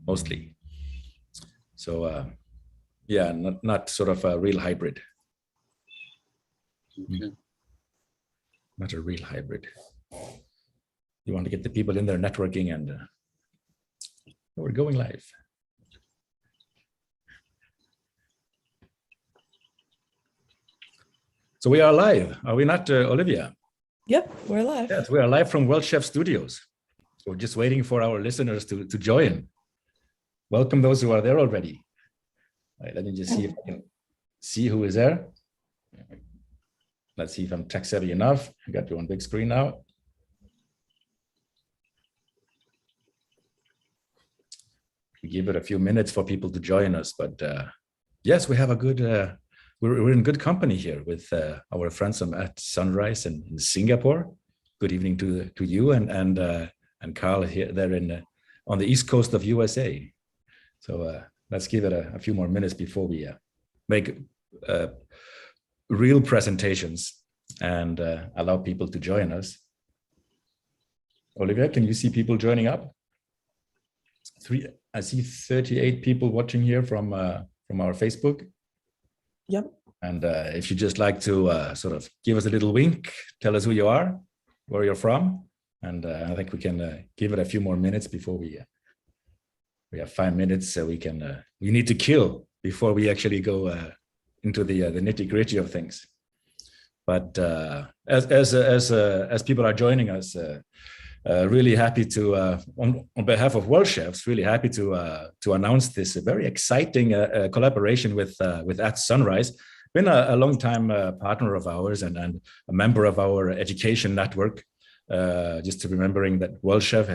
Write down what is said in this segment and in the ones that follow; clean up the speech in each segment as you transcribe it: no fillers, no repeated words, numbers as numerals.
mostly. So yeah, not sort of a real hybrid. Okay. Not a real hybrid. You want to get the people in there networking, and we're going live. So we are live, are we not, Olivia? Yep, we're live. Yes, we are live from Worldchef Studios. We're just waiting for our listeners to join. Welcome those who are there already. All right, let me just see if I can see who is there. Let's see if I'm tech savvy enough. I got you on big screen now. We give it a few minutes for people to join us, but yes, we have a good, we're in good company here with our friends from At-Sunrice in Singapore. Good evening to you and Carl here there on the East Coast of USA. So let's give it a few more minutes before we make real presentations and allow people to join us. Olivia, can you see people joining up? I see 38 people watching here from our Facebook. Yep. And if you just like to sort of give us a little wink, tell us who you are, where you're from, and I think we can give it a few more minutes before we have 5 minutes, so we need to kill before we actually go into the nitty-gritty of things. But as people are joining us, really happy to on behalf of Worldchefs, really happy to announce this very exciting collaboration with At-Sunrice. Been a long time partner of ours and a member of our education network. Just to remembering that Worldchef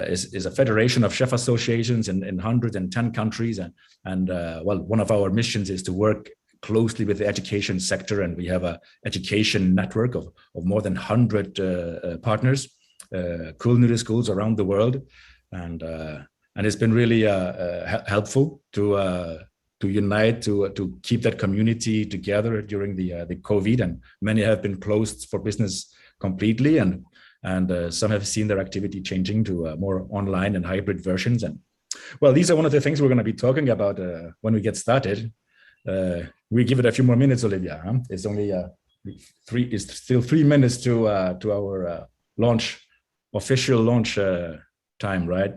is a federation of chef associations in 110 countries, and well, one of our missions is to work closely with the education sector, and we have a education network of more than 100 partners, culinary schools around the world, and it's been really helpful to unite, to keep that community together during the COVID, and many have been closed for business completely, and some have seen their activity changing to more online and hybrid versions. And well, these are one of the things we're going to be talking about when we get started. We give it a few more minutes, Olivia. Huh? It's only it's still 3 minutes to our official launch time, right?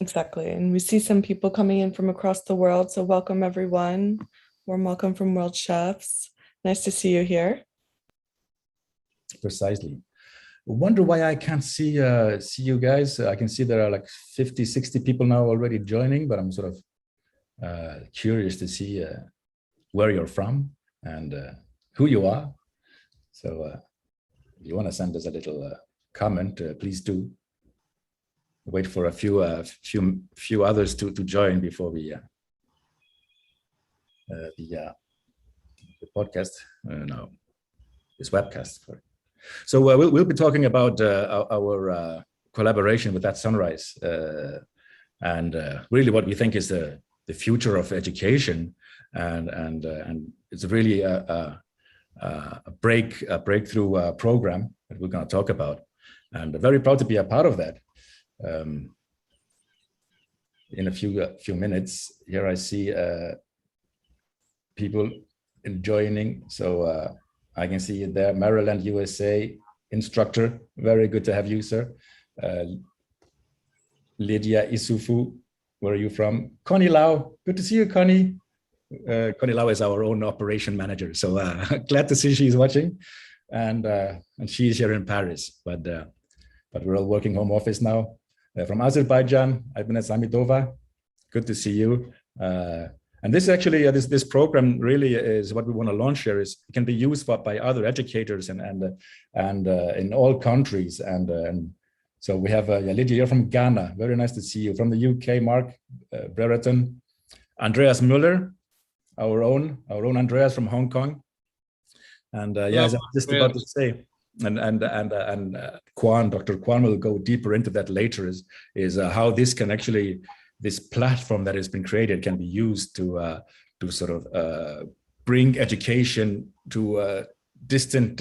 Exactly. And we see some people coming in from across the world. So welcome, everyone. Warm welcome from Worldchefs. Nice to see you here. Precisely. Wonder why I can't see you guys. I can see there are like 50, 60 people now already joining, but I'm sort of curious to see where you're from and who you are. So if you want to send us a little comment, please do. Wait for a few others to join before we the podcast. No, this webcast. Sorry. So we'll be talking about our collaboration with At-Sunrice and really what we think is the future of education, and it's really a breakthrough program that we're going to talk about, and very proud to be a part of that. In a few minutes here, I see people joining, so I can see you there. Maryland, USA instructor, very good to have you, sir. Lydia Isufu, where are you from? Connie Lau, good to see you, Connie. Connie Lau is our own operation manager, so glad to see she's watching, and she's here in Paris, but we're all working home office now. From Azerbaijan, Ibn Samitova, good to see you. And this actually, this program really is what we want to launch here. It can be used by other educators and in all countries. And so we have Lydia, you're from Ghana. Very nice to see you. From the UK, Mark Brereton, Andreas Müller, our own Andreas from Hong Kong. And yeah, as I was just about to say, and Kwan, Dr. Kwan will go deeper into that later, is how this can actually, this platform that has been created can be used to sort of bring education to distant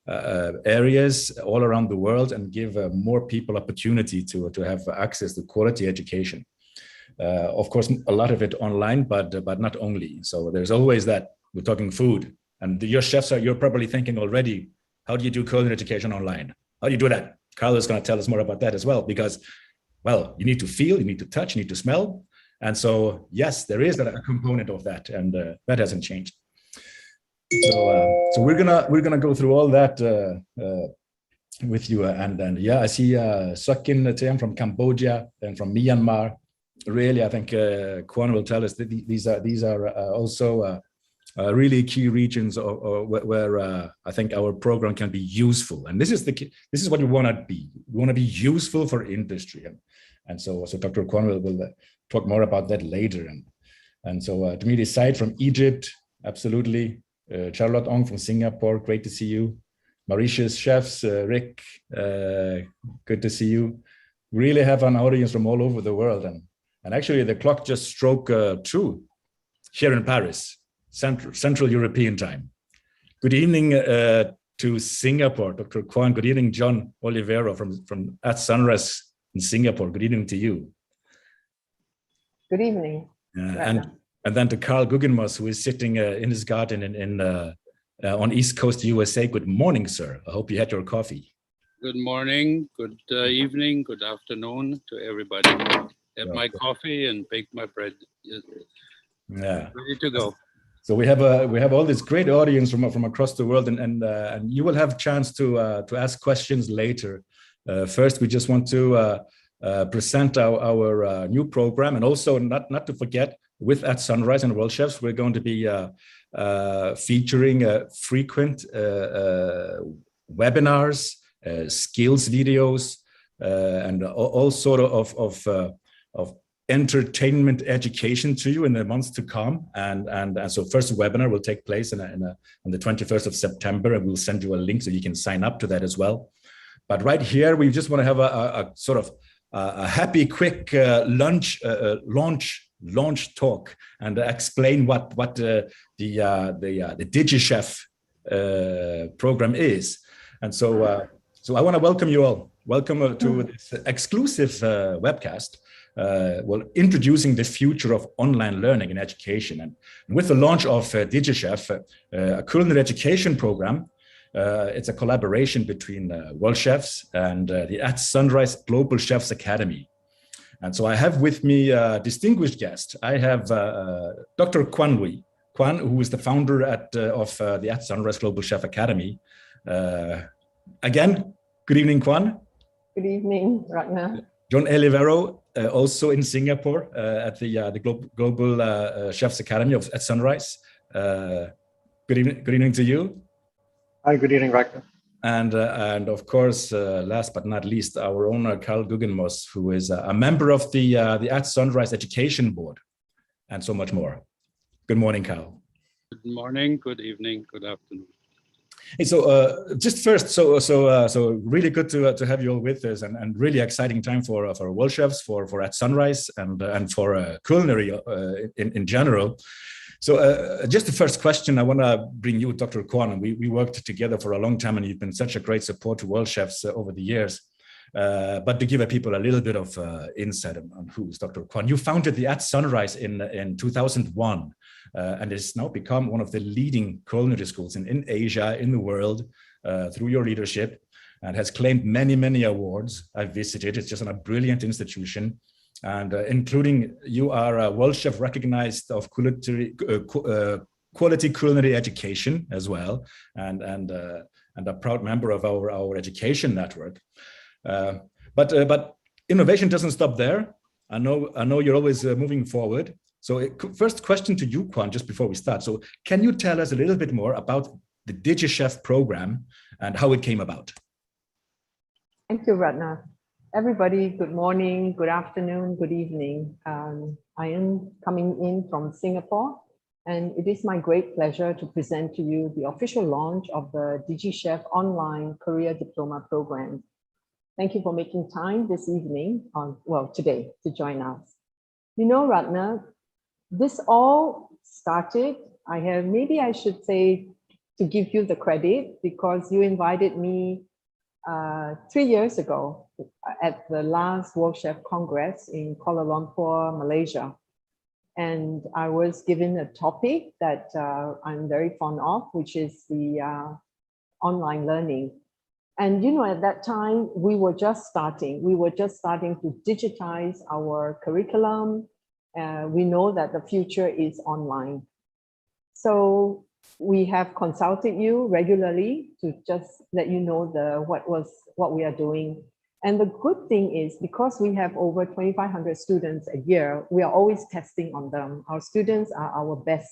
areas all around the world and give more people opportunity to have access to quality education. Of course, a lot of it online, but not only. So there's always that. We're talking food, and your chefs you're probably thinking already, how do you do culinary education online? How do you do that? Carl is going to tell us more about that as well, because, well, you need to feel, you need to touch, you need to smell. And so, yes, there is a component of that, and that hasn't changed. So we're gonna go through all that with you, and yeah, I see Sakin Tem from Cambodia and from Myanmar. Really, I think Kwan will tell us that these are also really key regions where I think our program can be useful. And this is what we want to be. We want to be useful for industry, and so Dr. Kwan will talk more about that later. And so Dmitry Said from Egypt, absolutely. Charlotte Ong from Singapore, great to see you. Mauritius chefs, Rick, good to see you. Really have an audience from all over the world, and actually the clock just struck 2 here in Paris, Central European time. Good evening to Singapore, Dr. Kwan. Good evening, John Olivero from At-Sunrice in Singapore. Good evening to you. Good evening. And then to Carl Guggenmoss, who is sitting in his garden on East Coast USA. Good morning, sir. I hope you had your coffee. Good morning, good evening, good afternoon to everybody. Had my coffee and baked my bread. Yeah, ready to go. So we have all this great audience from across the world, and you will have a chance to ask questions later. First, we just want to present our new program, and also not to forget, with At-Sunrice and Worldchefs, we're going to be featuring frequent webinars, skills videos, and all sort of entertainment education to you in the months to come. And so first webinar will take place on the 21st of September, and we'll send you a link so you can sign up to that as well. But right here, we just want to have a sort of a happy, quick launch talk and explain what the DigiChef program is. And so I want to welcome you all. Welcome to this exclusive webcast. Well, introducing the future of online learning and education. And with the launch of DigiChef, a culinary education program, it's a collaboration between Worldchefs and the At-Sunrice Global Chefs Academy. And so I have with me a distinguished guest. I have Dr. Kwan Lui, who is the founder of the At-Sunrice Global Chef Academy. Again, good evening, Kwan. Good evening, Ragnar. John Olivero, also in Singapore at the Global Chefs Academy of At-Sunrice. Good evening to you. Hi, good evening, Ragnar. And of course, last but not least, our owner, Carl Guggenmoss, who is a member of the At-Sunrice Education Board, and so much more. Good morning, Carl. Good morning, good evening, good afternoon. Hey, so just first, so really good to have you all with us, and really exciting time for Worldchefs, for At-Sunrice, and for culinary in general. So just the first question, I want to bring you, Dr. Kwan. We worked together for a long time, and you've been such a great support to Worldchefs over the years. But to give people a little bit of insight on who is Dr. Kwan. You founded the At-Sunrice in 2001, and it's now become one of the leading culinary schools in Asia, in the world, through your leadership, and has claimed many awards. I've visited. It's just a brilliant institution. And including, you are a World Chef recognized of quality culinary education as well, and a proud member of our education network. But innovation doesn't stop there. I know you're always moving forward. So first question to you, Kwan, just before we start. So can you tell us a little bit more about the DigiChef program and how it came about? Thank you, Ratna. Everybody, good morning, good afternoon, good evening. I am coming in from Singapore, and it is my great pleasure to present to you the official launch of the DigiChef Online Career Diploma program. Thank you for making time this evening, today, to join us. You know, Ratna, this all started, maybe I should say to give you the credit because you invited me 3 years ago at the last World Chef Congress in Kuala Lumpur, Malaysia. And I was given a topic that I'm very fond of, which is the online learning. And you know, at that time, we were just starting. We were just starting to digitize our curriculum. We know that the future is online. So we have consulted you regularly to just let you know what we are doing. And the good thing is because we have over 2,500 students a year, we are always testing on them. Our students are our best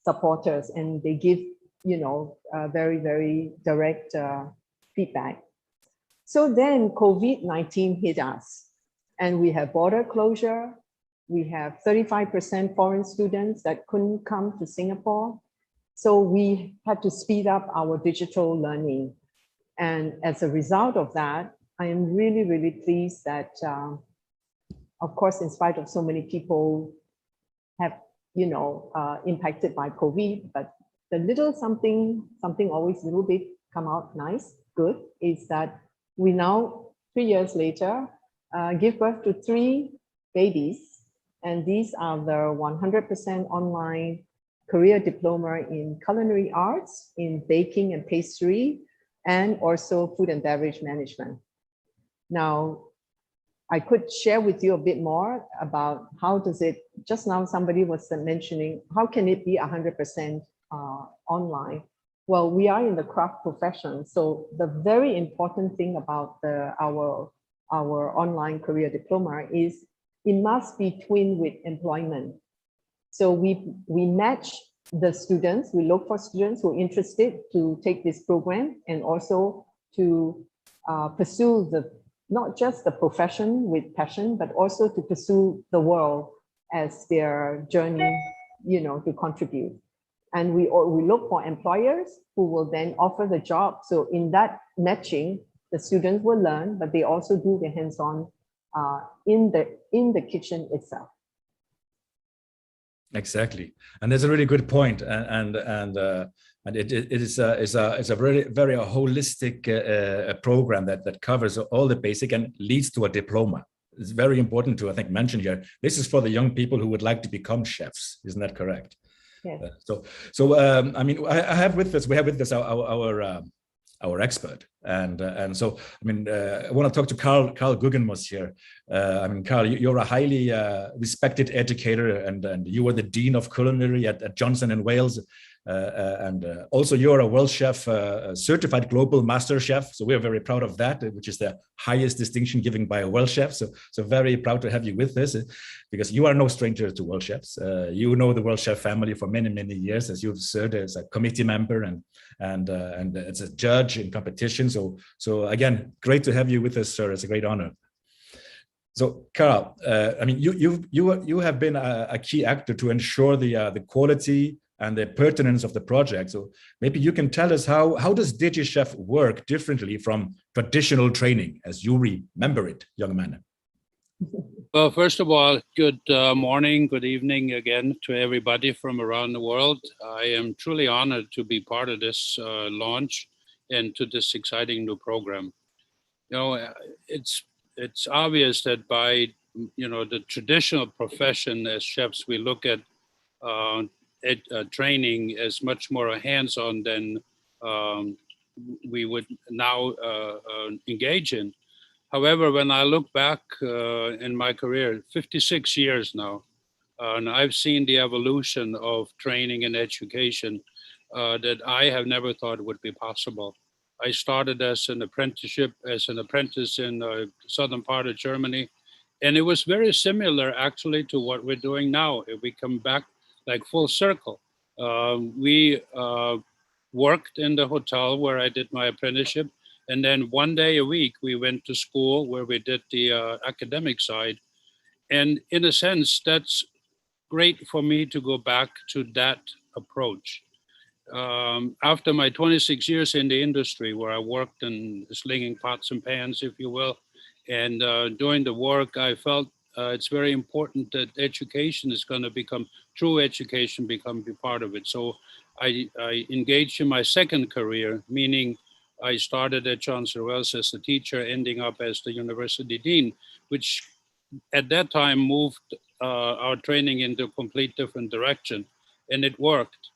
supporters and they give, you know, very, very direct feedback. So then COVID-19 hit us and we have border closure. We have 35% foreign students that couldn't come to Singapore. So we had to speed up our digital learning. And as a result of that, I am really, really pleased that, of course, in spite of so many people have, you know, impacted by COVID, but the little something always a little bit come out nice, good, is that we now, 3 years later, give birth to 3 babies. And these are the 100% online career diploma in culinary arts, in baking and pastry, and also food and beverage management. Now, I could share with you a bit more about how does it, just now somebody was mentioning, how can it be 100% online? Well, we are in the craft profession. So the very important thing about our online career diploma is it must be twinned with employment. So we match the students, we look for students who are interested to take this program and also to pursue not just the profession with passion, but also to pursue the world as their journey, you know, to contribute. And we look for employers who will then offer the job. So in that matching, the students will learn, but they also do the hands-on in the kitchen itself. Exactly, and that's a really good point, and it is a very, very holistic program that covers all the basic and leads to a diploma. It's very important to, I think, mention here. This is for the young people who would like to become chefs. Isn't that correct? Yes. I mean, I have with us. We have with us our expert, and so I mean, I want to talk to Carl Guggenmoos here. I mean, Carl, you're a highly respected educator, and you were the dean of culinary at Johnson & Wales, and also you're a Worldchef certified global master chef. So we are very proud of that, which is the highest distinction given by a Worldchef. So very proud to have you with us, because you are no stranger to Worldchefs. You know the Worldchef family for many, many years, as you've served as a committee member and as a judge in competitions. So again, great to have you with us, sir. It's a great honor. So, Carl, I mean, you have been a key actor to ensure the quality and the pertinence of the project. So maybe you can tell us how does DigiChef work differently from traditional training as you remember it, young man? Well, first of all, good morning, good evening again to everybody from around the world. I am truly honored to be part of this launch and to this exciting new program. You know, it's obvious that by, you know, the traditional profession as chefs, we look at training as much more hands-on than we would now engage in. However, when I look back in my career, 56 years now, and I've seen the evolution of training and education that I have never thought would be possible. I started as an apprentice in the southern part of Germany, and it was very similar actually to what we're doing now. If we come back like full circle, we worked in the hotel where I did my apprenticeship. And then one day a week, we went to school where we did the academic side. And in a sense, that's great for me to go back to that approach. After my 26 years in the industry, where I worked in slinging pots and pans, if you will, and doing the work, I felt it's very important that education is going to become, true education become a part of it. So I engaged in my second career, meaning I started at Johnson Wales as a teacher, ending up as the university dean, which at that time moved our training into a complete different direction, and it worked.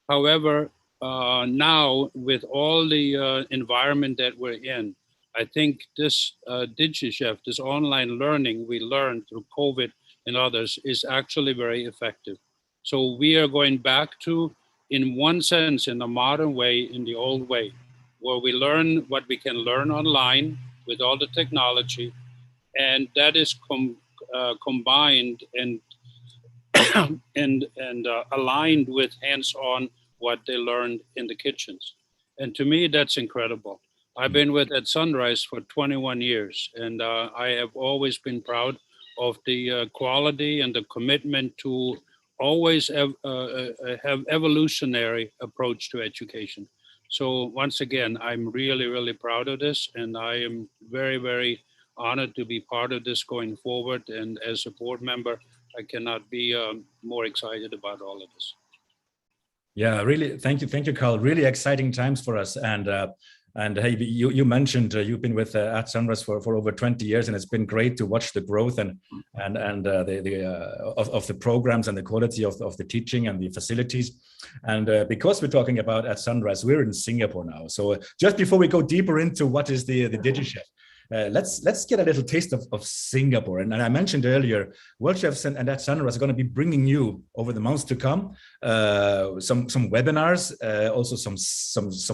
However, now with all the environment that we're in, I think this DigiChef, this online learning we learned through COVID and others is actually very effective. So we are going back to, in one sense, in a modern way, in the old way, where we learn what we can learn online with all the technology, and that is combined and aligned with hands-on what they learned in the kitchens. And to me, that's incredible. I've been with At-Sunrice for 21 years, and I have always been proud of the quality and the commitment to always have evolutionary approach to education. So once again, I'm really, really proud of this, and I am very, very honored to be part of this going forward. And as a board member, I cannot be more excited about all of this. Yeah, really. Thank you, Carl. Really exciting times for us. And hey, you mentioned you've been with At-Sunrice for over 20 years, and it's been great to watch the growth of the programs and the quality of the teaching and the facilities. And because we're talking about At-Sunrice, we're in Singapore now. So just before we go deeper into what is the DigiChef, let's get a little taste of Singapore. And I mentioned earlier, Worldchefs and At-Sunrice are going to be bringing you over the months to come some webinars, also some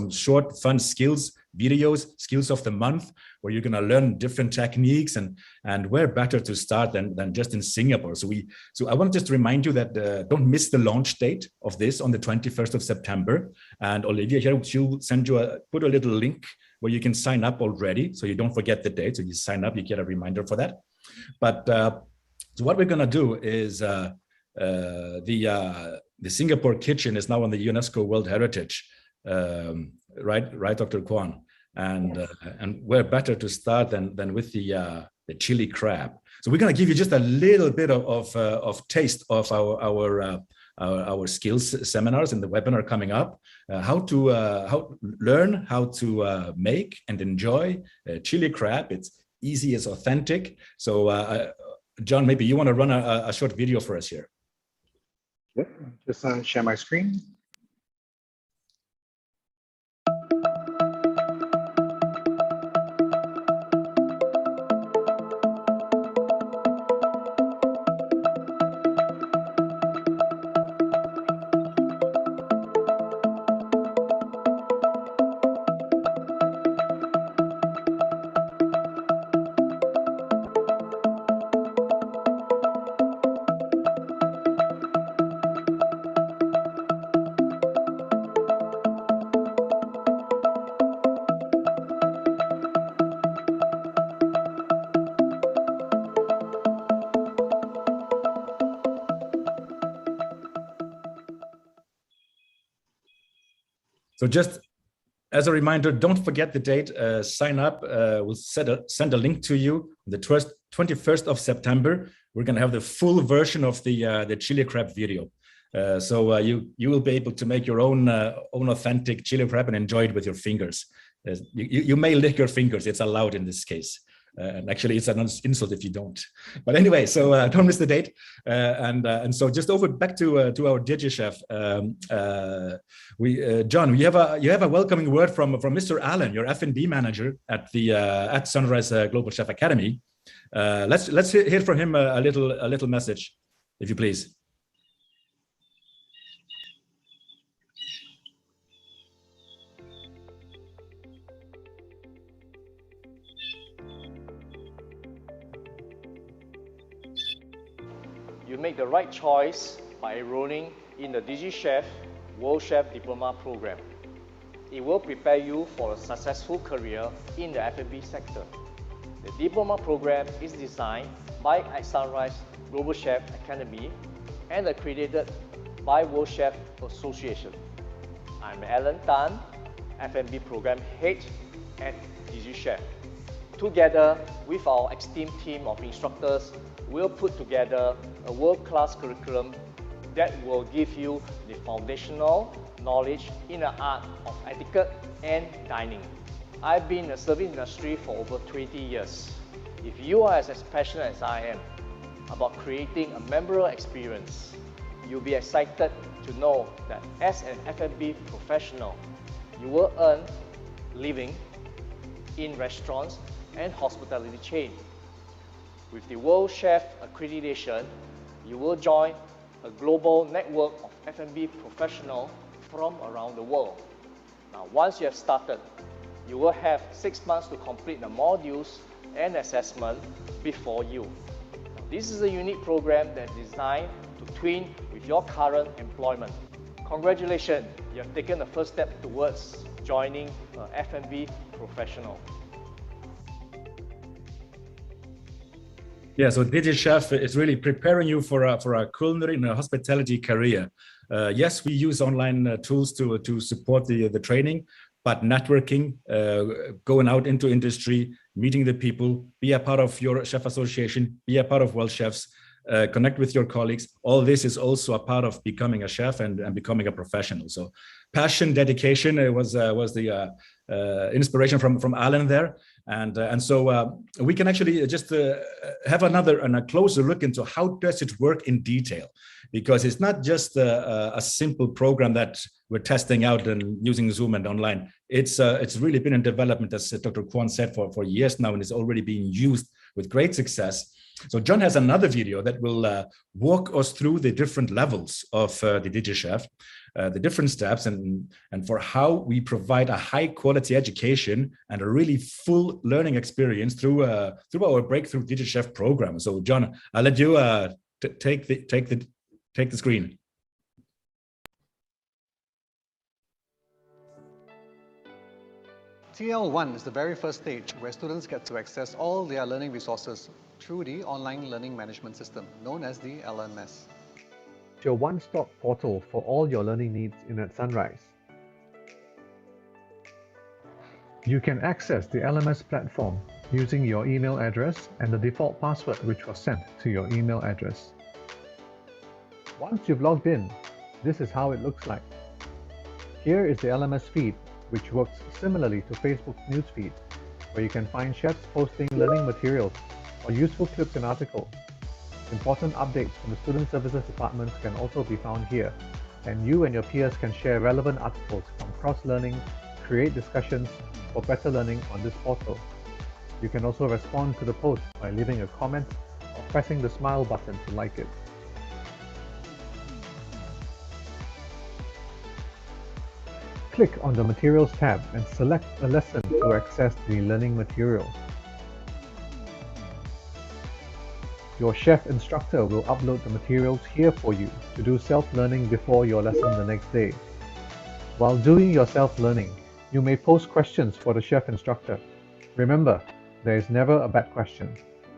short fun skills videos, skills of the month, where you're going to learn different techniques, and where better to start than just in Singapore. So I want to just remind you that don't miss the launch date of this on the 21st of September. And Olivia here, she'll send you put a little link where you can sign up already, so you don't forget the date. So you sign up, you get a reminder for that. But so what we're going to do is the Singapore kitchen is now on the UNESCO World Heritage, right, Dr. Kwan? And Yes. And where better to start than with the chili crab. So we're going to give you just a little bit of taste of our skills seminars in the webinar coming up. How to make and enjoy chili crab. It's easy, it's authentic. So John, maybe you want to run a short video for us here. Yep, just share my screen. So just as a reminder, don't forget the date, sign up. We'll send a link to you. The 21st of September, we're going to have the full version of the chili crab video. So you will be able to make your own authentic chili crab and enjoy it with your fingers. You may lick your fingers, it's allowed in this case. And actually, it's an insult if you don't. But anyway, so don't miss the date. And so just over back to our DigiChef. John, you have a welcoming word from Mr. Allen, your F&B manager at the At-Sunrice Global Chef Academy. Let's hear from him a little message, if you please. You make the right choice by enrolling in the DigiChef Worldchef Diploma program. It will prepare you for a successful career in the F&B sector. The diploma program is designed by At-Sunrice Global Chef Academy and accredited by Worldchef Association. I'm Alan Tan, F&B program head at DigiChef. Together with our esteemed team of instructors, we'll put together a world-class curriculum that will give you the foundational knowledge in the art of etiquette and dining. I've been in the service industry for over 20 years. If you are as passionate as I am about creating a memorable experience, you'll be excited to know that as an F&B professional, you will earn living in restaurants and hospitality chain. With the World Chef Accreditation, you will join a global network of F&B professionals from around the world. Now, once you have started, you will have 6 months to complete the modules and assessment before you. Now, this is a unique program that is designed to twin with your current employment. Congratulations, you have taken the first step towards joining an F&B professional. Yeah, so DigiChef is really preparing you for a culinary and a hospitality career. Yes, we use online tools to support the training, but networking, going out into industry, meeting the people, be a part of your chef association, be a part of World Chefs, connect with your colleagues. All this is also a part of becoming a chef and becoming a professional. So passion, dedication was the inspiration from Alan there. And so we can actually just have a closer look into how does it work in detail, because it's not just a simple program that we're testing out and using Zoom and online. It's really been in development, as Dr. Kwon said, for years now, and it's already being used with great success. So John has another video that will walk us through the different levels of the DigiChef, the different steps, and for how we provide a high quality education and a really full learning experience through our breakthrough DigiChef program. So John, I'll let you take the screen. TL1 is the very first stage where students get to access all their learning resources through the Online Learning Management System, known as the LMS. It's your one-stop portal for all your learning needs in At-Sunrice. You can access the LMS platform using your email address and the default password which was sent to your email address. Once you've logged in, this is how it looks like. Here is the LMS feed, which works similarly to Facebook's newsfeed, where you can find chefs posting learning materials or useful clips and articles. Important updates from the Student Services Department can also be found here, and you and your peers can share relevant articles from cross-learning, create discussions for better learning on this portal. You can also respond to the post by leaving a comment or pressing the smile button to like it. Click on the Materials tab and select a lesson to access the learning material. Your chef instructor will upload the materials here for you to do self-learning before your lesson the next day. While doing your self-learning, you may post questions for the chef instructor. Remember, there is never a bad question.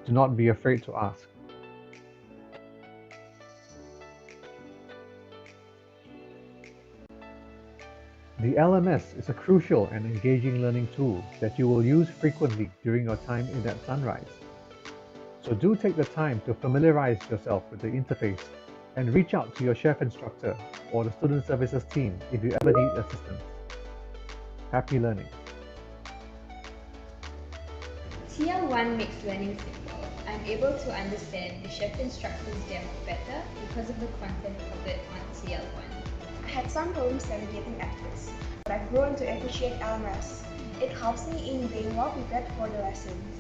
Do not be afraid to ask. The LMS is a crucial and engaging learning tool that you will use frequently during your time in At-Sunrice. So do take the time to familiarize yourself with the interface and reach out to your chef instructor or the Student Services team if you ever need assistance. Happy learning! TL1 makes learning simple. I'm able to understand the chef instructor's demo better because of the content covered on TL1. I had some problems navigating at first, but I've grown to appreciate LMS. It helps me in being well prepared for the lessons.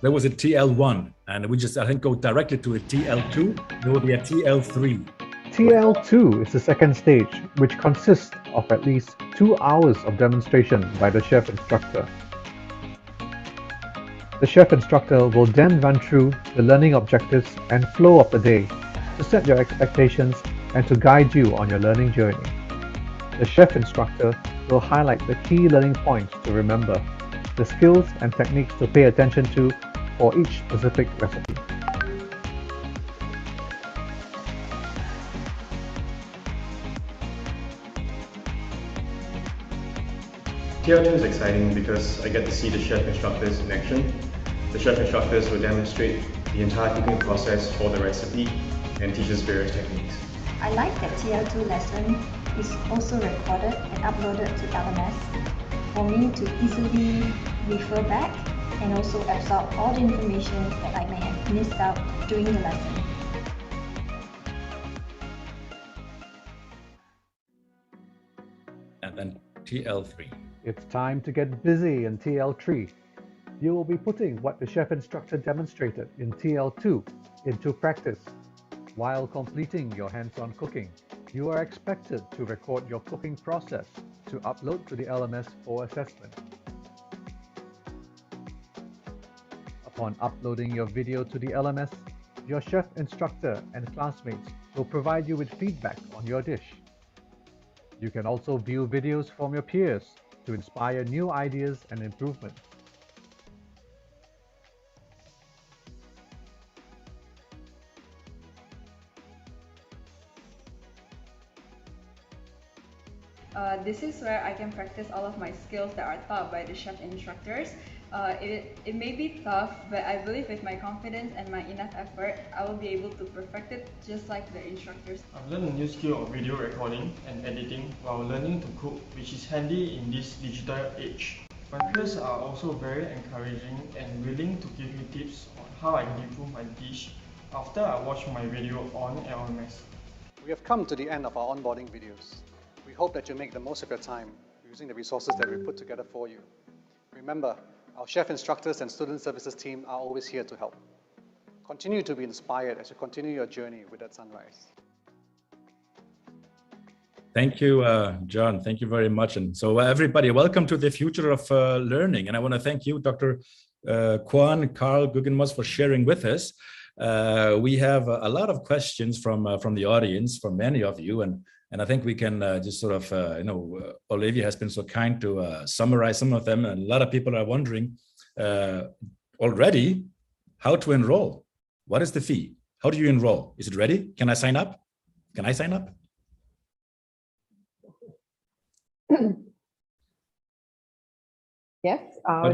There was a TL1, and we just, I think, go directly to a TL2. There will be a TL3. TL2 is the second stage, which consists of at least 2 hours of demonstration by the chef instructor. The chef instructor will then run through the learning objectives and flow of the day to set your expectations and to guide you on your learning journey. The chef instructor will highlight the key learning points to remember, the skills and techniques to pay attention to for each specific recipe. TL2 is exciting because I get to see the chef instructors in action. The chef instructors will demonstrate the entire cooking process for the recipe and teach us various techniques. I like that TL2 lesson is also recorded and uploaded to LMS for me to easily refer back and also absorb all the information that I may have missed out during the lesson. And then TL3. It's time to get busy in TL3. You will be putting what the chef instructor demonstrated in TL2 into practice. While completing your hands-on cooking, you are expected to record your cooking process to upload to the LMS for assessment. Upon uploading your video to the LMS, your chef instructor and classmates will provide you with feedback on your dish. You can also view videos from your peers to inspire new ideas and improvements. This is where I can practice all of my skills that are taught by the chef instructors. It may be tough, but I believe with my confidence and my enough effort, I will be able to perfect it just like the instructors. I've learned a new skill of video recording and editing while learning to cook, which is handy in this digital age. My peers are also very encouraging and willing to give me tips on how I can improve my dish after I watch my video on LMS. We have come to the end of our onboarding videos. We hope that you make the most of your time using the resources that we put together for you. Remember, our chef instructors and student services team are always here to help. Continue to be inspired as you continue your journey with At-Sunrice. Thank you, John. Thank you very much. And so everybody, welcome to the future of learning. And I want to thank you, Dr. Kwan, Carl Guggenmoss, for sharing with us. We have a lot of questions from the audience, from many of you. And I think we can just sort of, Olivia has been so kind to summarize some of them. And a lot of people are wondering already how to enroll. What is the fee? How do you enroll? Is it ready? Can I sign up? Can I sign up? Yes.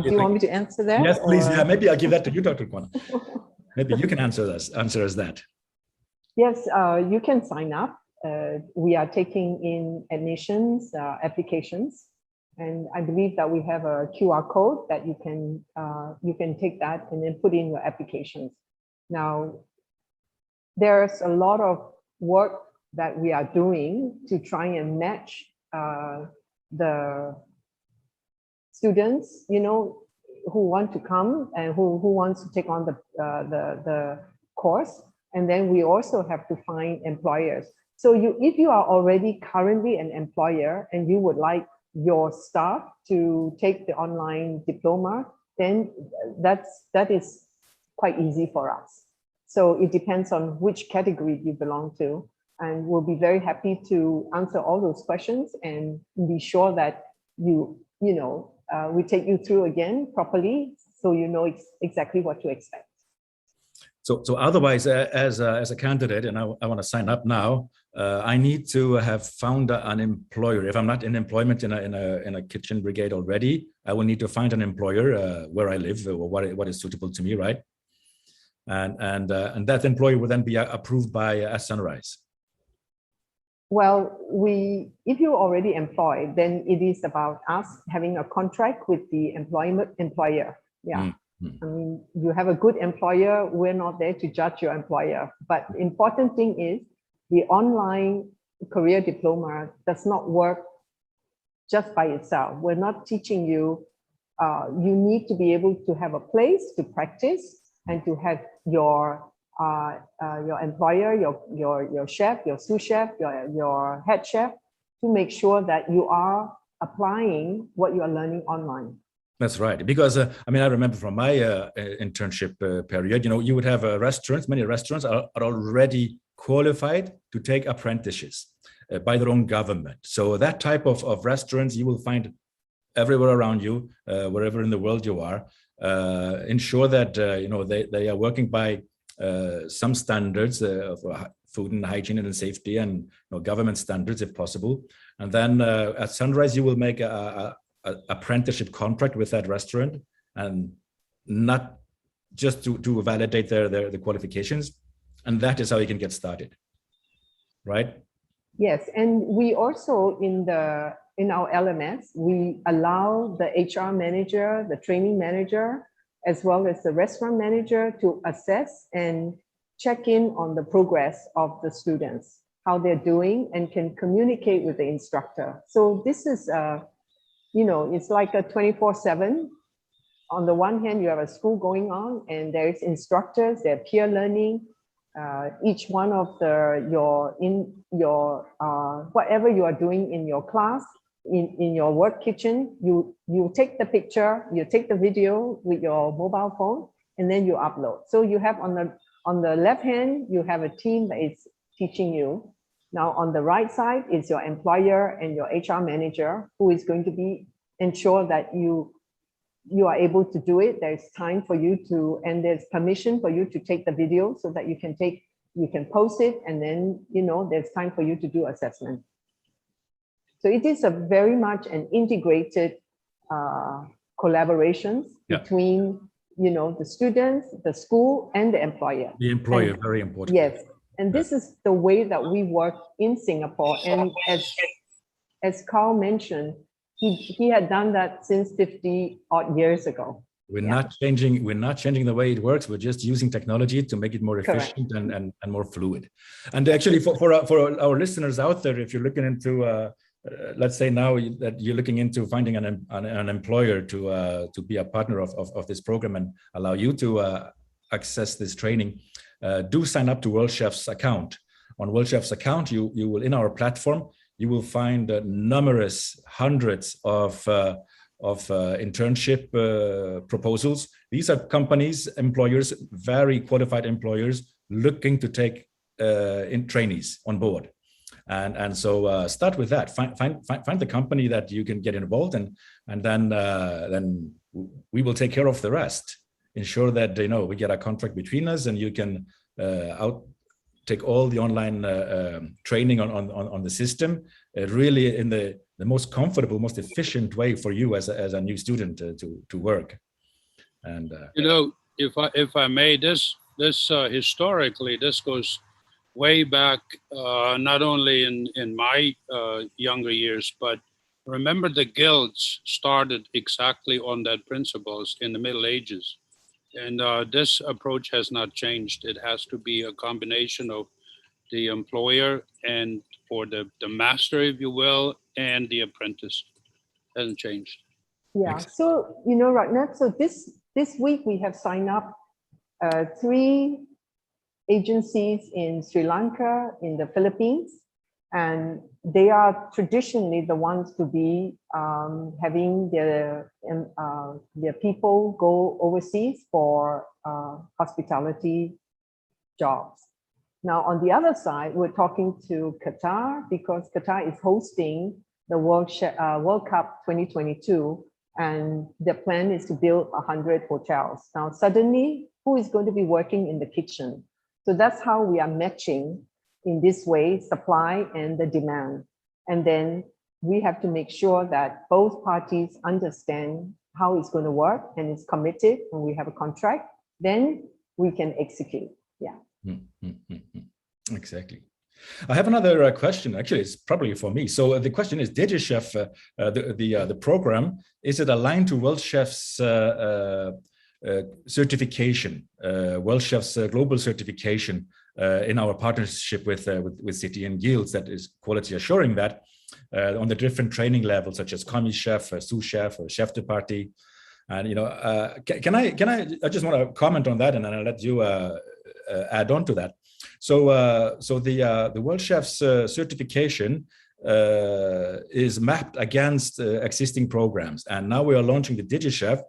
Do you want me to answer that? Yes, please. Yeah, maybe I'll give that to you, Dr. Kwan. Maybe you can answer us that. Yes, you can sign up. We are taking in admissions applications, and I believe that we have a QR code that you can take that and then put in your applications. Now, there's a lot of work that we are doing to try and match the students, who want to come and who wants to take on the course, and then we also have to find employers. So if you are already currently an employer and you would like your staff to take the online diploma, then that is quite easy for us. So it depends on which category you belong to, and we'll be very happy to answer all those questions and be sure that we take you through again properly, so you know exactly what to expect. So otherwise, as a candidate, and I want to sign up now, I need to have found an employer. If I'm not in employment in a kitchen brigade already, I will need to find an employer where I live, or what is suitable to me, right? And that employer will then be approved by At-Sunrice. Well, if you're already employed, then it is about us having a contract with the employer. Yeah. I mean, you have a good employer. We're not there to judge your employer. But the important thing is the online career diploma does not work just by itself. We're not teaching you. You need to be able to have a place to practice and to have your employer, your chef, your sous chef, your head chef, to make sure that you are applying what you are learning online. That's right. Because I remember from my internship period, you would have many restaurants are already qualified to take apprentices by their own government. So that type of restaurants you will find everywhere around you, wherever in the world you are. Ensure that they are working by some standards of food and hygiene and safety, and government standards if possible. And then at Sunrise, you will make a apprenticeship contract with that restaurant, and not just to validate their qualifications. And that is how you can get started, right? Yes, and we also in our LMS, we allow the HR manager, the training manager, as well as the restaurant manager to assess and check in on the progress of the students, how they're doing, and can communicate with the instructor. So this is, it's like a 24/7. On the one hand, you have a school going on, and there's instructors, they're peer learning. Each one of whatever you are doing in your class, in your work kitchen, you take the picture, you take the video with your mobile phone, and then you upload. So you have on the left hand, you have a team that is teaching you. Now on the right side is your employer and your HR manager, who is going to ensure that you are able to do it. There's time for you to, and there's permission for you to take the video so that you can post it, and then, there's time for you to do assessment. So it is a very much an integrated collaborations between, the students, the school, and the employer. The employer, very important. Yes, and this is the way that we work in Singapore. And as Carl mentioned, he had done that since 50 odd years ago. We're not changing the way it works. We're just using technology to make it more efficient and more fluid. And actually, for our listeners out there, if you're looking into let's say now that you're looking into finding an employer to be a partner of this program and allow you to access this training, do sign up to Worldchefs account. On Worldchefs account, you will, in our platform, you will find hundreds of internship proposals. These are companies, employers, very qualified employers looking to take in trainees on board. And so start with that. Find the company that you can get involved in, and then we will take care of the rest. Ensure that we get a contract between us, and you can take all the online training on the system, really in the most comfortable, most efficient way for you as a new student to work. And if I may, this historically, this goes way back, not only in my younger years, but remember the guilds started exactly on that principles in the Middle Ages. And this approach has not changed. It has to be a combination of the employer and or the master, if you will, and the apprentice. Hasn't changed. Yeah. So Ratna, so this week we have signed up 3 agencies in Sri Lanka, in the Philippines, and they are traditionally the ones to be having their people go overseas for hospitality jobs. Now, on the other side, we're talking to Qatar, because Qatar is hosting the World Cup 2022, and the plan is to build 100 hotels. Now, suddenly, who is going to be working in the kitchen? So that's how we are matching in this way, supply and the demand. And then we have to make sure that both parties understand how it's going to work and is committed, and we have a contract, then we can execute. Yeah. Exactly. I have another question. Actually, it's probably for me. So the question is, DigiChef, the program, is it aligned to Worldchefs certification, Worldchefs global certification in our partnership with City and Guilds, that is quality assuring that on the different training levels, such as commis chef, sous chef, or chef de partie. And can I just want to comment on that, and then I'll let you add on to that. So the Worldchefs certification is mapped against existing programs, and now we are launching the DigiChef.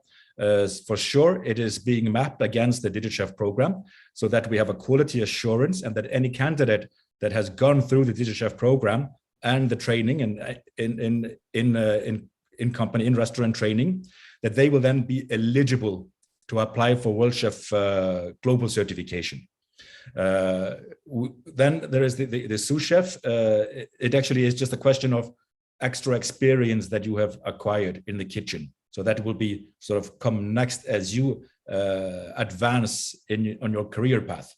For sure, it is being mapped against the DigiChef program, so that we have a quality assurance, and that any candidate that has gone through the DigiChef program and the training and in company, in restaurant training, that they will then be eligible to apply for Worldchef global certification. Then there is the sous chef. It actually is just a question of extra experience that you have acquired in the kitchen. So that will be sort of come next as you advance on your career path.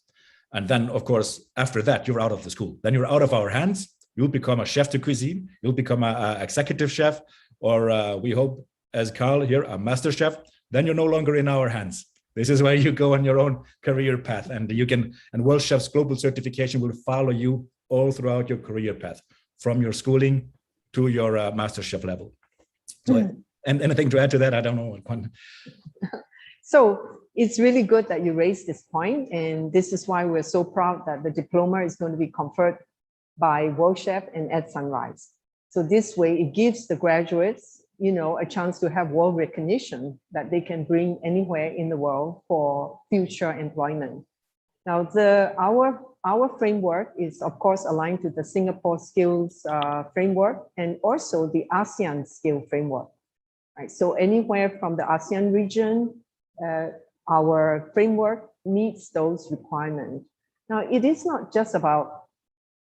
And then, of course, after that, you're out of the school. Then you're out of our hands. You'll become a chef de cuisine. You'll become a executive chef, or we hope, as Carl here, a master chef. Then you're no longer in our hands. This is where you go on your own career path, and you can. And Worldchefs Global Certification will follow you all throughout your career path, from your schooling to your master chef level. So, and anything to add to that? I don't know. So it's really good that you raised this point, and this is why we're so proud that the diploma is going to be conferred by Worldchefs and At-Sunrice. So this way, it gives the graduates, you know, a chance to have world recognition that they can bring anywhere in the world for future employment. Now, our framework is, of course, aligned to the Singapore Skills framework and also the ASEAN Skill framework. Right? So anywhere from the ASEAN region, our framework meets those requirements. Now, it is not just about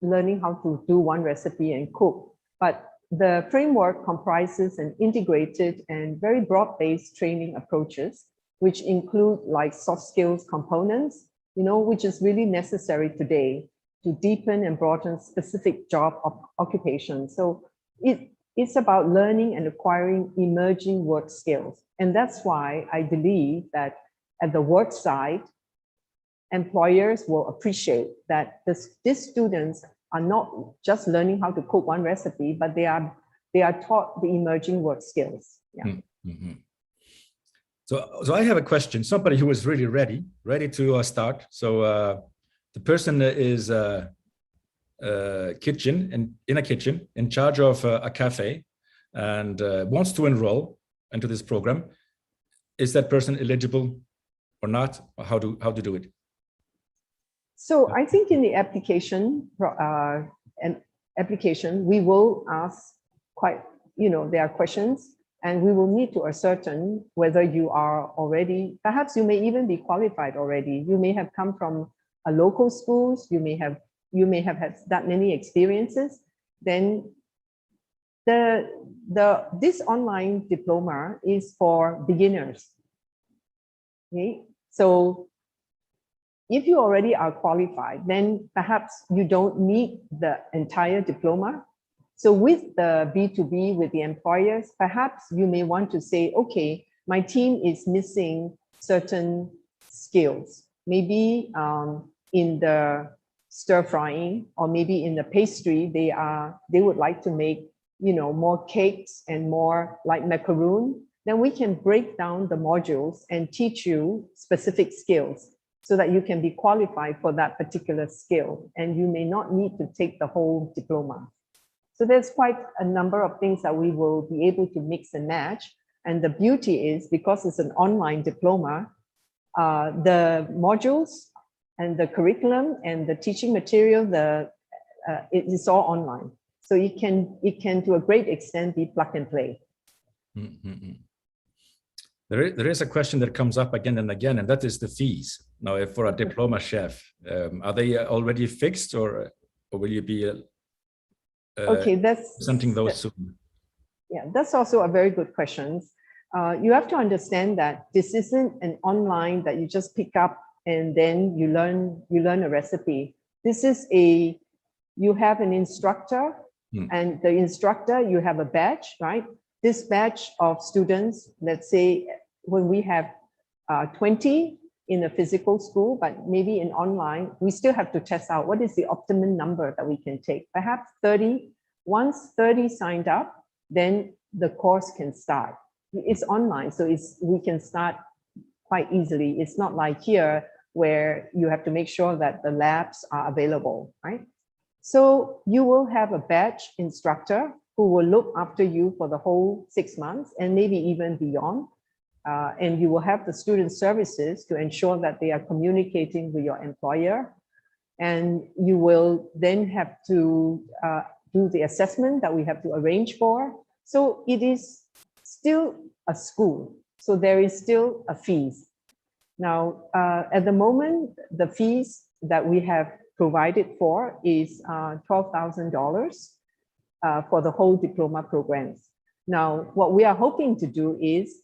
learning how to do one recipe and cook, but the framework comprises an integrated and very broad-based training approaches, which include like soft skills components, you know, which is really necessary today to deepen and broaden specific job occupations. So it's about learning and acquiring emerging work skills. And that's why I believe that at the work side, employers will appreciate that these students are not just learning how to cook one recipe, but they are taught the emerging work skills. Yeah. Mm-hmm. So I have a question. Somebody who is really ready to start. So the person is in a kitchen, in charge of a cafe, and wants to enroll into this program. Is that person eligible or not? Or how to do it? So I think in the application, we will ask there are questions, and we will need to ascertain whether you are already, perhaps you may even be qualified already. You may have come from a local schools, you may have had that many experiences. Then this online diploma is for beginners. Okay, so if you already are qualified, then perhaps you don't need the entire diploma. So with the B2B, with the employers, perhaps you may want to say, okay, my team is missing certain skills. Maybe in the stir frying, or maybe in the pastry, they would like to make, more cakes and more like macaroon. Then we can break down the modules and teach you specific skills, so that you can be qualified for that particular skill, and you may not need to take the whole diploma. So there's quite a number of things that we will be able to mix and match. And the beauty is, because it's an online diploma, the modules and the curriculum and the teaching material, it is all online. So it can to a great extent be plug and play. Mm-hmm. There is a question that comes up again and again, and that is the fees. Now, if for a diploma chef, are they already fixed, or will you be presenting those soon? Yeah, that's also a very good question. You have to understand that this isn't an online that you just pick up and then you learn a recipe. This is you have an instructor, and the instructor, you have a batch, right? This batch of students, let's say when we have 20 in a physical school, but maybe in online, we still have to test out what is the optimum number that we can take. Perhaps 30. Once 30 signed up, then the course can start. It's online, so we can start quite easily. It's not like here where you have to make sure that the labs are available, right? So you will have a batch instructor who will look after you for the whole 6 months and maybe even beyond. And you will have the student services to ensure that they are communicating with your employer. And you will then have to do the assessment that we have to arrange for. So it is still a school. So there is still a fees. Now, at the moment, the fees that we have provided for is $12,000. for the whole diploma programs. Now, what we are hoping to do is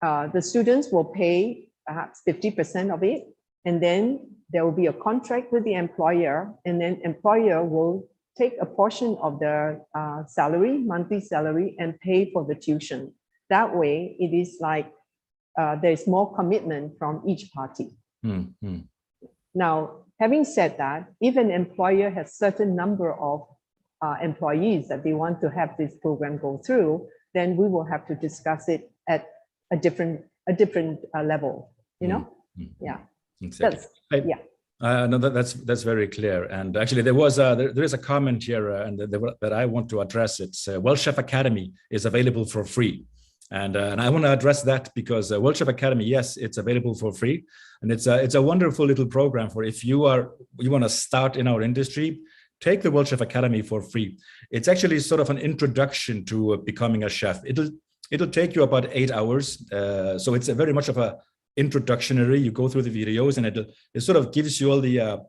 the students will pay perhaps 50% of it, and then there will be a contract with the employer, and then employer will take a portion of the salary, monthly salary, and pay for the tuition. That way, it is like there's more commitment from each party. Mm-hmm. Now, having said that, if an employer has certain number of employees that they want to have this program go through, then we will have to discuss it at a different level, you know? Mm-hmm. Yeah. Exactly. Yeah. No, that's very clear. And actually, there is a comment here, and that I want to address. It's Worldchef Academy is available for free, and I want to address that because Worldchef Academy, yes, it's available for free, and it's a wonderful little program for if you want to start in our industry. Take the Worldchef Academy for free. It's actually sort of an introduction to becoming a chef. It'll take you about 8 hours, so it's a very much of a introductionary. You go through the videos, and it sort of gives you all the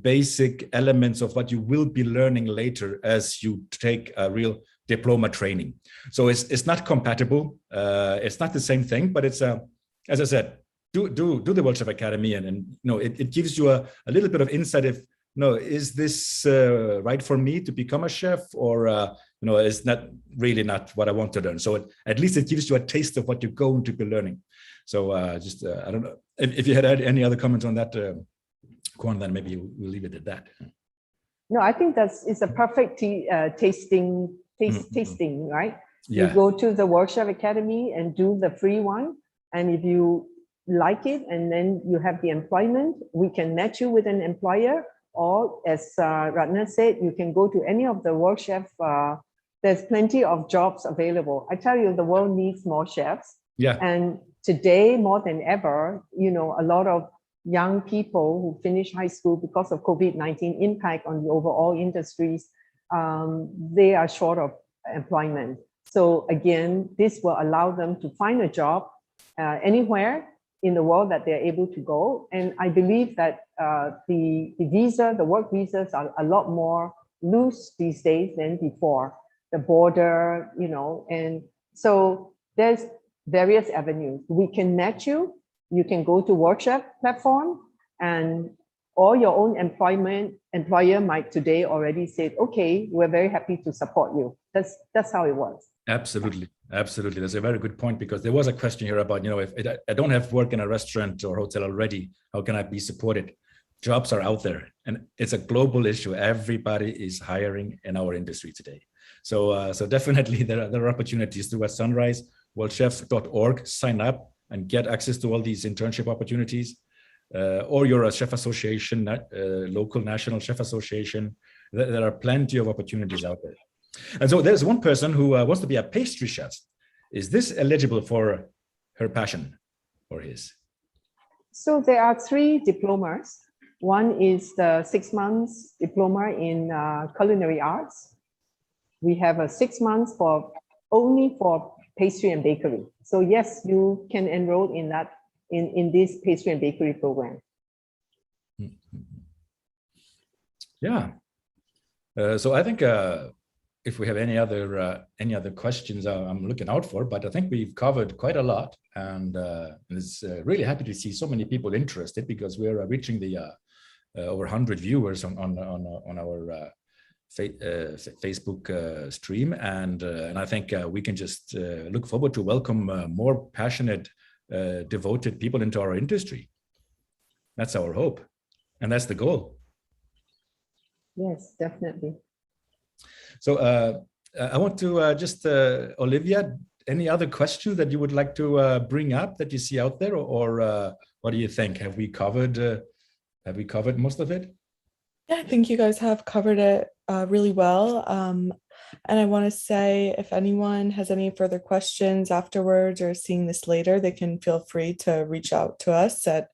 basic elements of what you will be learning later as you take a real diploma training. So it's not compatible. It's not the same thing, but it's as I said, do the Worldchef Academy, and you know it gives you a little bit of insight. If no, is this right for me to become a chef, or you know, it's not really not what I want to learn. So at least it gives you a taste of what you're going to be learning. So just I don't know if you had any other comments on that, Kwan, then maybe we'll leave it at that. No, I think it's a perfect tasting, right? Yeah. You go to the Worldchef Academy and do the free one, and if you like it, and then you have the employment, we can match you with an employer, or as Ratna said, you can go to any of the Worldchef. There's plenty of jobs available. I tell you, the world needs more chefs. Yeah. And today, more than ever, you know, a lot of young people who finish high school because of COVID-19 impact on the overall industries, they are short of employment. So again, this will allow them to find a job anywhere in the world that they're able to go. And I believe that the work visas are a lot more loose these days than before. The border, you know, and so there's various avenues. We can match you. You can go to Worldchef platform, and or your own employer might today already say, okay, we're very happy to support you. That's how it works. Absolutely. That's a very good point, because there was a question here about, you know, if I don't have work in a restaurant or hotel already, how can I be supported? Jobs are out there, and it's a global issue. Everybody is hiring in our industry today. So definitely there are opportunities through At-Sunrice, worldchef.org. Sign up and get access to all these internship opportunities. Or you're a chef association, local national chef association. There are plenty of opportunities out there. And so there's one person who wants to be a pastry chef. Is this eligible for her passion or his? So there are 3 diplomas. One is the 6 months diploma in culinary arts. We have a 6 months only for pastry and bakery. So yes, you can enroll in that in this pastry and bakery program. Yeah. So I think if we have any other questions, I'm looking out for. But I think we've covered quite a lot, and it's really happy to see so many people interested, because we're reaching the over 100 viewers on our Facebook stream, and I think we can just look forward to welcome more passionate, devoted people into our industry. That's our hope, and that's the goal. Yes, definitely. So I want to just Olivia, any other questions that you would like to bring up that you see out there, or what do you think? Have we covered most of it? Yeah, I think you guys have covered it really well. And I want to say, if anyone has any further questions afterwards or seeing this later, they can feel free to reach out to us at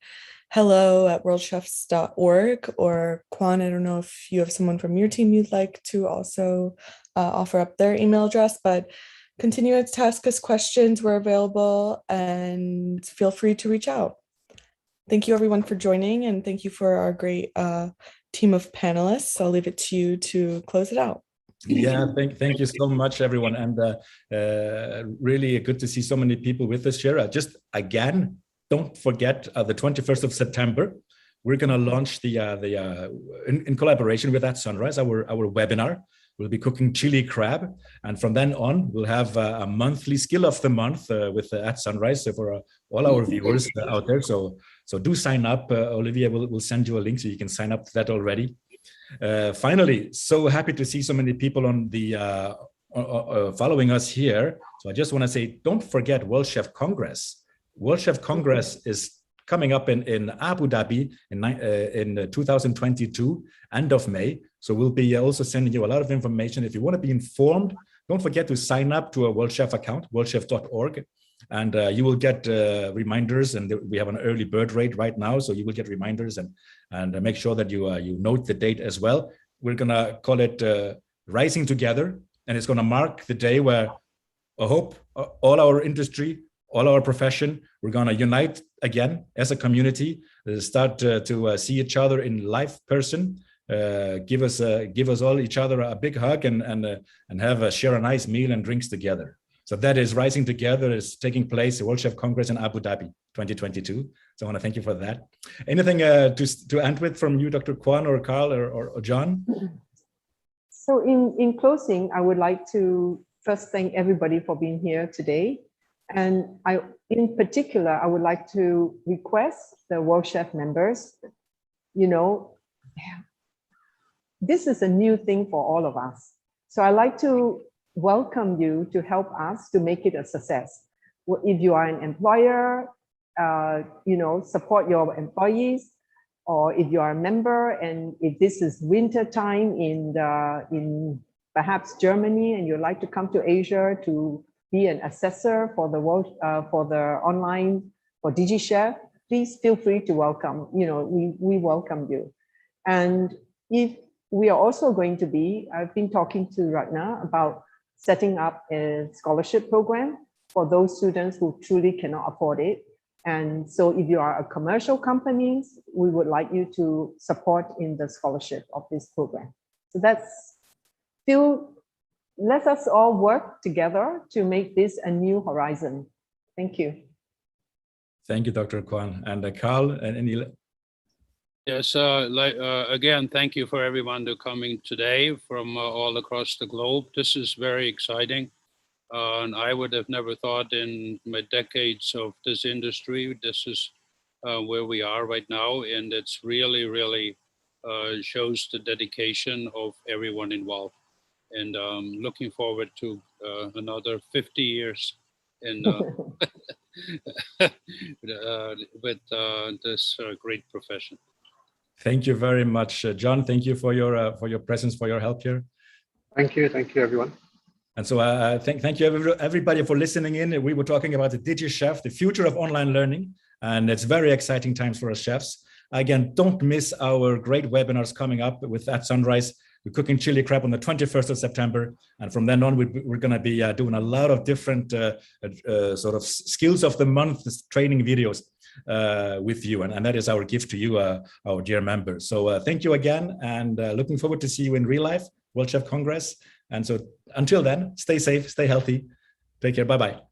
hello@worldchefs.org, or Kwan, I don't know if you have someone from your team you'd like to also offer up their email address, but continue to ask us questions. We're available, and feel free to reach out. Thank you everyone for joining, and thank you for our great team of panelists. I'll leave it to you to close it out. Yeah, thank you so much, everyone, and really good to see so many people with us here. Just again, don't forget the 21st of September. We're going to launch in collaboration with At-Sunrice, our webinar. We'll be cooking chili crab, and from then on, we'll have a monthly skill of the month with At-Sunrice for all our viewers out there. So do sign up. Olivia will send you a link so you can sign up to that already. Finally, so happy to see so many people on the following us here. So I just want to say, don't forget World Chef Congress. World Chef Congress is coming up in Abu Dhabi in 2022, end of May. So we'll be also sending you a lot of information. If you want to be informed, don't forget to sign up to a World Chef account, worldchef.org. And you will get reminders, and we have an early bird rate right now, so you will get reminders and make sure that you note the date as well. We're gonna call it Rising Together, and it's gonna mark the day where I hope all our industry, all our profession, we're gonna unite again as a community, start to see each other in live person, give us all each other a big hug and share a nice meal and drinks together. So that is Rising Together is taking place at World Chef Congress in Abu Dhabi 2022. So I want to thank you for that. Anything to end with from you, Dr. Kwan or Carl or John? So in closing, I would like to first thank everybody for being here today. And in particular, I would like to request the World Chef members, this is a new thing for all of us. So I'd like to welcome you to help us to make it a success. If you are an employer, support your employees, or if you are a member and if this is winter time in perhaps Germany and you'd like to come to Asia to be an assessor for the online for DigiChef, please feel free to welcome. We welcome you. And if we are also going to be, I've been talking to Ratna about setting up a scholarship program for those students who truly cannot afford it. And so if you are a commercial company, we would like you to support in the scholarship of this program. So let us all work together to make this a new horizon. Thank you. Thank you, Dr. Kwan. And Carl, and any... Yes, again, thank you for everyone to coming today from all across the globe. This is very exciting. And I would have never thought in my decades of this industry, this is where we are right now. And it's really, really shows the dedication of everyone involved. And looking forward to another 50 years in, with this great profession. Thank you very much, John. Thank you for your presence, for your help here. Thank you, everyone. And so thank you everybody for listening in. We were talking about the DigiChef, the future of online learning, and it's very exciting times for us chefs. Again, don't miss our great webinars coming up with At-Sunrice. We're cooking chili crab on the 21st of September, and from then on we're going to be doing a lot of different sort of skills of the month training videos with you, and that is our gift to you, our dear members. So thank you again, and looking forward to see you in real life, World Chef Congress. And so until then, stay safe, stay healthy, take care, bye-bye.